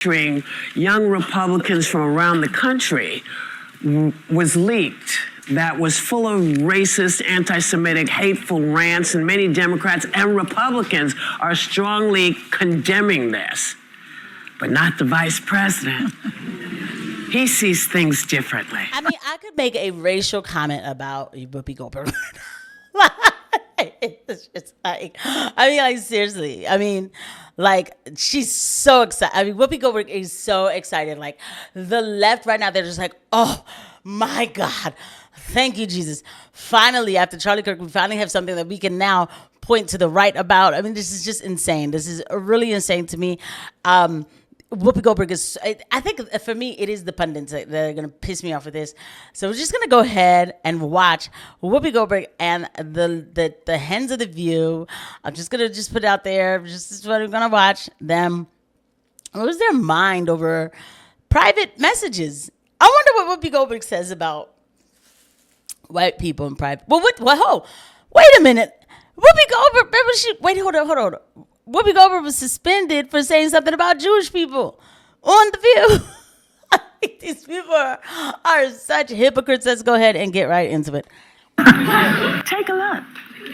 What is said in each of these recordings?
young Republicans from around the country was leaked that was full of racist, anti-Semitic, hateful rants, and many Democrats and Republicans are strongly condemning this, but not the vice president. He sees things differently. I mean, I could make a racial comment about Whoopi Goldberg. It's just like, seriously. I mean, like, she's so excited. I mean, Whoopi Goldberg is so excited. Like, the left right now, they're just like, oh my God, thank you, Jesus. Finally, after Charlie Kirk, we finally have something that we can now point to the right about. I mean, this is just insane. This is really insane to me. Whoopi Goldberg is, I think for me, it is the pundits that are going to piss me off with this. So we're just going to go ahead and watch Whoopi Goldberg and the hens of The View. I'm just going to put it out there. This is what we're going to watch them lose their mind over private messages. I wonder what Whoopi Goldberg says about white people in private. Well, wait a minute. Whoopi Goldberg, hold on. Whoopi Goldberg was suspended for saying something about Jewish people on The View. These people are such hypocrites. Let's go ahead and get right into it. Take a look.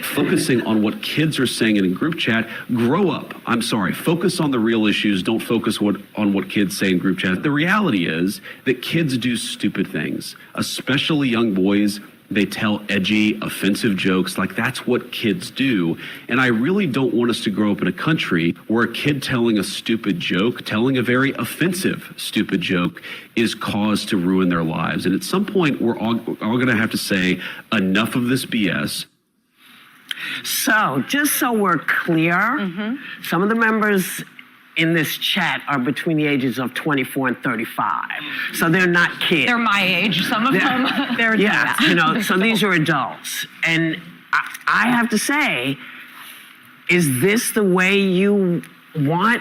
Focusing on what kids are saying in a group chat, grow up. I'm sorry, focus on the real issues. Don't focus on what kids say in group chat. The reality is that kids do stupid things, especially young boys. They tell edgy, offensive jokes. Like, that's what kids do. And I really don't want us to grow up in a country where a kid telling a stupid joke, telling a very offensive stupid joke, is cause to ruin their lives. And at some point, we're all going to have to say, enough of this BS. So, just so we're clear, some of the members in this chat are between the ages of 24 and 35. So they're not kids. They're my age, some of them. They're adults. Yeah, so these are adults. And I have to say, is this the way you want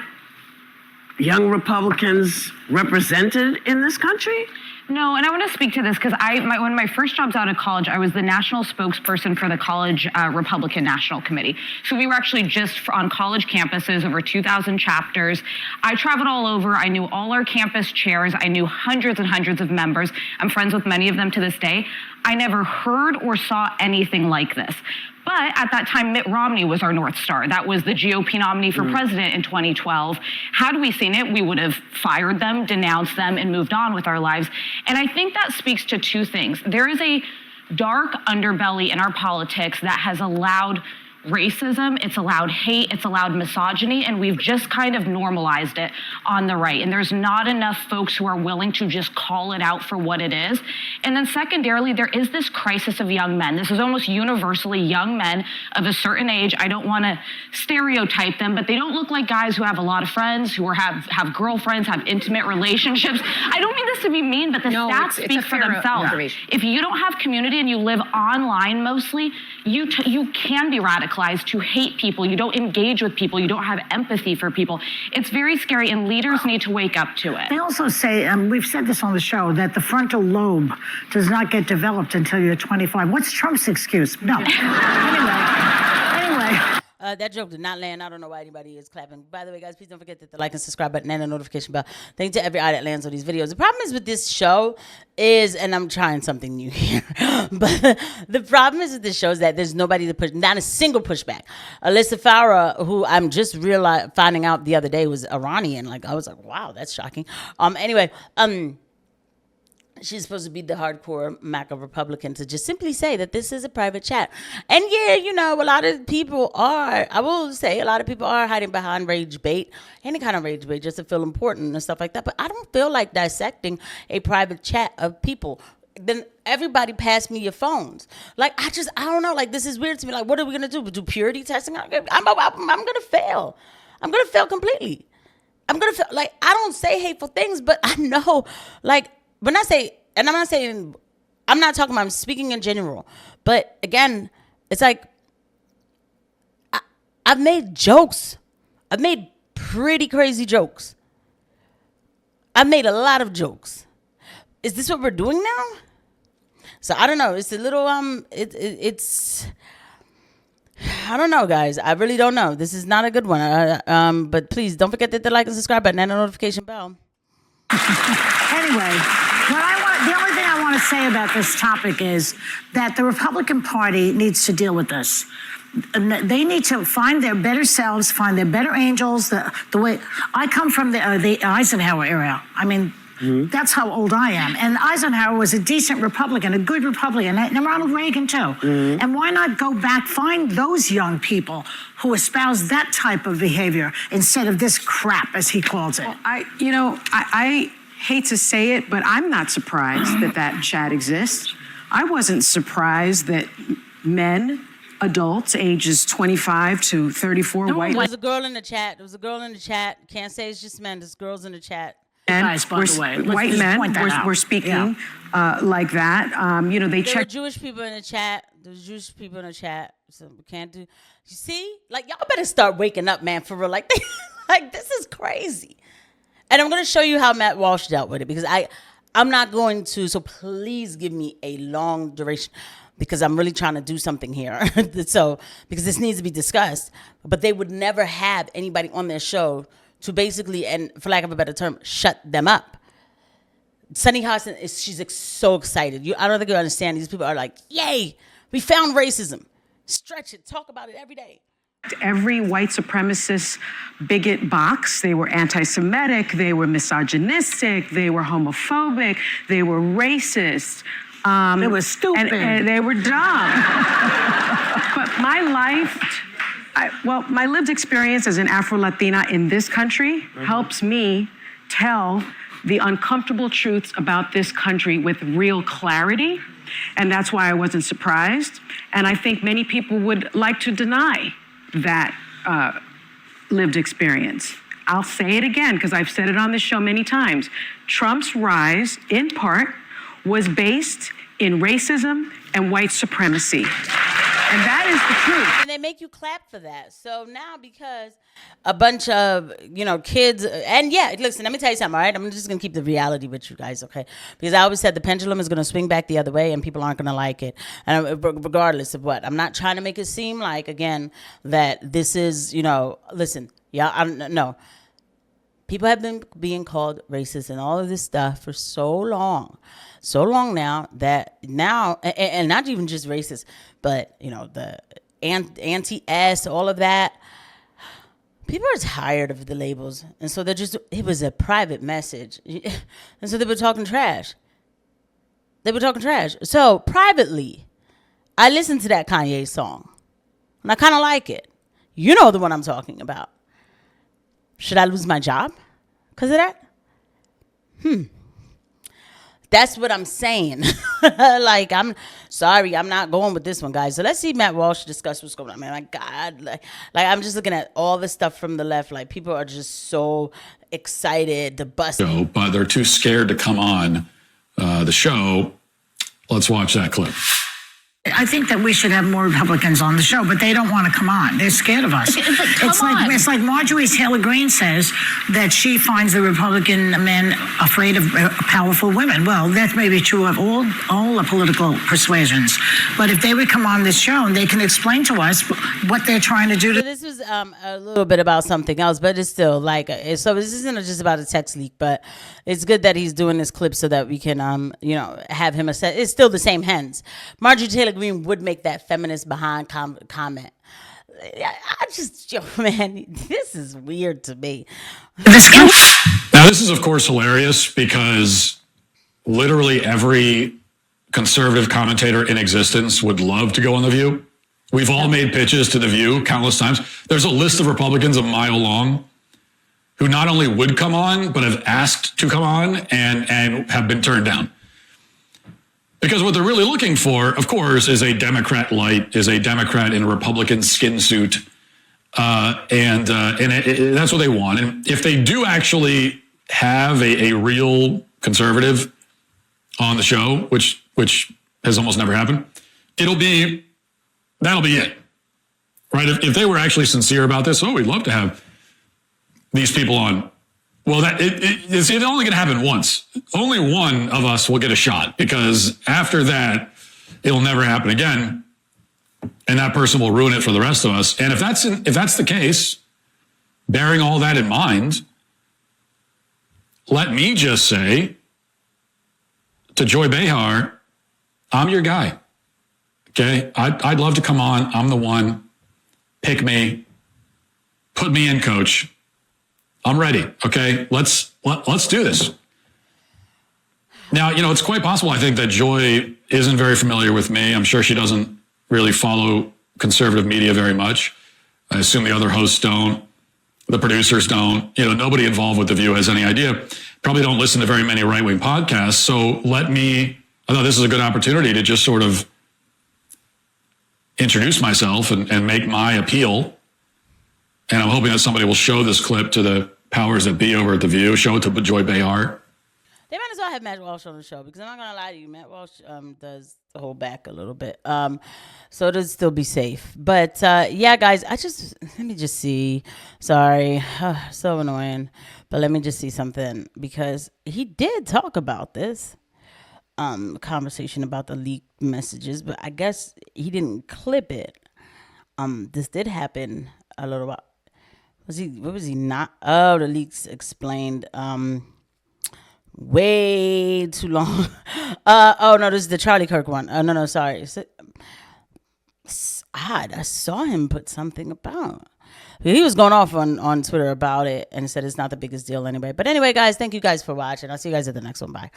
young Republicans represented in this country? No, and I want to speak to this because one of my first jobs out of college, I was the national spokesperson for the college Republican National Committee. So we were actually just on college campuses, over 2,000 chapters. I traveled all over. I knew all our campus chairs. I knew hundreds and hundreds of members. I'm friends with many of them to this day. I never heard or saw anything like this. But at that time, Mitt Romney was our North Star. That was the GOP nominee for president in 2012. Had we seen it, we would have fired them, denounced them, and moved on with our lives. And I think that speaks to two things. There is a dark underbelly in our politics that has allowed racism, it's allowed hate, it's allowed misogyny, and we've just kind of normalized it on the right. And there's not enough folks who are willing to just call it out for what it is. And then secondarily, there is this crisis of young men. This is almost universally young men of a certain age. I don't want to stereotype them, but they don't look like guys who have a lot of friends, who have girlfriends, have intimate relationships. I don't mean this to be mean, but the stats speak for themselves. If you don't have community and you live online mostly, you can be radicalized to hate people. You don't engage with people. You don't have empathy for people. It's very scary, and leaders need to wake up to it. They also say, we've said this on the show, that the frontal lobe does not get developed until you're 25. What's Trump's excuse? No. Anyway. That joke did not land. I don't know why anybody is clapping. By the way, guys, please don't forget the like and subscribe button and the notification bell. Thank you to every eye that lands on these videos. The problem is with this show is, and I'm trying something new here, but the problem is with this show is that there's nobody to push, not a single pushback. Alyssa Farah, who I'm just finding out the other day was Iranian. Like, I was like, wow, that's shocking. She's supposed to be the hardcore MACA Republican to just simply say that this is a private chat. And yeah, a lot of people are hiding behind rage bait, any kind of rage bait, just to feel important and stuff like that. But I don't feel like dissecting a private chat of people. Then everybody pass me your phones. Like, I don't know. Like, this is weird to me. Like, what are we going to do? Do purity testing? I'm going to fail. I'm going to fail completely. I'm going to fail. Like, I don't say hateful things, but I know, like, when I say, and I'm not talking about, I'm speaking in general. But again, it's like, I've made jokes. I've made pretty crazy jokes. I've made a lot of jokes. Is this what we're doing now? So I don't know. It's a little, it's I don't know, guys. I really don't know. This is not a good one. But please don't forget to hit the like and subscribe button and the notification bell. Anyway, the only thing I want to say about this topic is that the Republican Party needs to deal with this. They need to find their better selves, find their better angels. The way I come from the Eisenhower era. I mean, that's how old I am. And Eisenhower was a decent Republican, a good Republican, and Ronald Reagan too. And why not go back, find those young people who espouse that type of behavior instead of this crap, as he calls it? Well, I hate to say it, but I'm not surprised that chat exists. I wasn't surprised that men, adults, ages 25 to 34, There white was a girl in the chat. There was a girl in the chat. Can't say it's just men. There's girls in the chat. men, Guys, by the way, let's white just men point that out. were speaking like that. They There were checked. Jewish people in the chat. There's Jewish people in the chat. So we can't do. You see, like y'all better start waking up, man, for real. Like, like this is crazy. And I'm gonna show you how Matt Walsh dealt with it because I'm not going to. So please give me a long duration because I'm really trying to do something here. So because this needs to be discussed. But they would never have anybody on their show to basically, and for lack of a better term, shut them up. Sunny Hostin she's so excited. I don't think you understand. These people are like, yay, we found racism. Stretch it, talk about it every day. Every white supremacist bigot box. They were anti-Semitic, they were misogynistic, they were homophobic, they were racist. They were stupid. And they were dumb. But my life, my lived experience as an Afro-Latina in this country helps me tell the uncomfortable truths about this country with real clarity. And that's why I wasn't surprised. And I think many people would like to deny that lived experience. I'll say it again because I've said it on this show many times. Trump's rise, in part, was based in racism and white supremacy. And that is the truth. And they make you clap for that. So now because a bunch of, kids, and listen, let me tell you something, all right? I'm just going to keep the reality with you guys, okay? Because I always said the pendulum is going to swing back the other way and people aren't going to like it. And regardless of what. I'm not trying to make it seem like, again, that this is, listen, no. People have been being called racist and all of this stuff for so long now that now, and not even just racist, but, the anti-S, all of that. People are tired of the labels. And so it was a private message. And so they were talking trash. So privately, I listened to that Kanye song and I kind of like it. You know the one I'm talking about. Should I lose my job because of that? That's what I'm saying. Like, I'm sorry, I'm not going with this one, guys. So let's see Matt Walsh discuss what's going on. Man, my God. Like I'm just looking at all the stuff from the left. Like, people are just so excited to bust. But they're too scared to come on the show. Let's watch that clip. I think that we should have more Republicans on the show, but they don't want to come on. They're scared of us. It's like Marjorie Taylor Greene says that she finds the Republican men afraid of powerful women. Well, that may be true of all the political persuasions. But if they would come on this show and they can explain to us what they're trying to do. So this was a little bit about something else, but it's still like, so this isn't just about a text leak, but it's good that he's doing this clip so that we can, have him assess. It's still the same hens. Marjorie Taylor Greene would make that feminist behind comment. I just, man, this is weird to me. Now, this is, of course, hilarious because literally every conservative commentator in existence would love to go on The View. We've all made pitches to The View countless times. There's a list of Republicans a mile long who not only would come on, but have asked to come on and have been turned down. Because what they're really looking for, of course, is a Democrat light, is a Democrat in a Republican skin suit. And that's what they want. And if they do actually have a real conservative on the show, which has almost never happened, that'll be it. Right? If they were actually sincere about this, we'd love to have these people on. Well, it's only going to happen once. Only one of us will get a shot because after that, it'll never happen again. and that person will ruin it for the rest of us. And if that's the case, bearing all that in mind, let me just say to Joy Behar, I'm your guy. Okay, I'd love to come on. I'm the one. Pick me. Put me in, coach. I'm ready. Okay, let's do this. Now, it's quite possible, I think, that Joy isn't very familiar with me. I'm sure she doesn't really follow conservative media very much. I assume the other hosts don't. The producers don't. Nobody involved with The View has any idea. Probably don't listen to very many right-wing podcasts. So I thought this is a good opportunity to just sort of introduce myself and make my appeal. And I'm hoping that somebody will show this clip to the powers that be over at The View, show it to Joy Behar. They might as well have Matt Walsh on the show, because I'm not going to lie to you, Matt Walsh does hold back a little bit. So it'll still be safe. But yeah, guys, let me just see. Sorry. So annoying. But let me just see something, because he did talk about this conversation about the leaked messages, but I guess he didn't clip it. This did happen a little while. What was he not? Oh, the leaks explained way too long. Oh no, this is the Charlie Kirk one. No, sorry. It's odd. I saw him put something about. He was going off on Twitter about it and said it's not the biggest deal anyway. But anyway, guys, thank you guys for watching. I'll see you guys at the next one. Bye.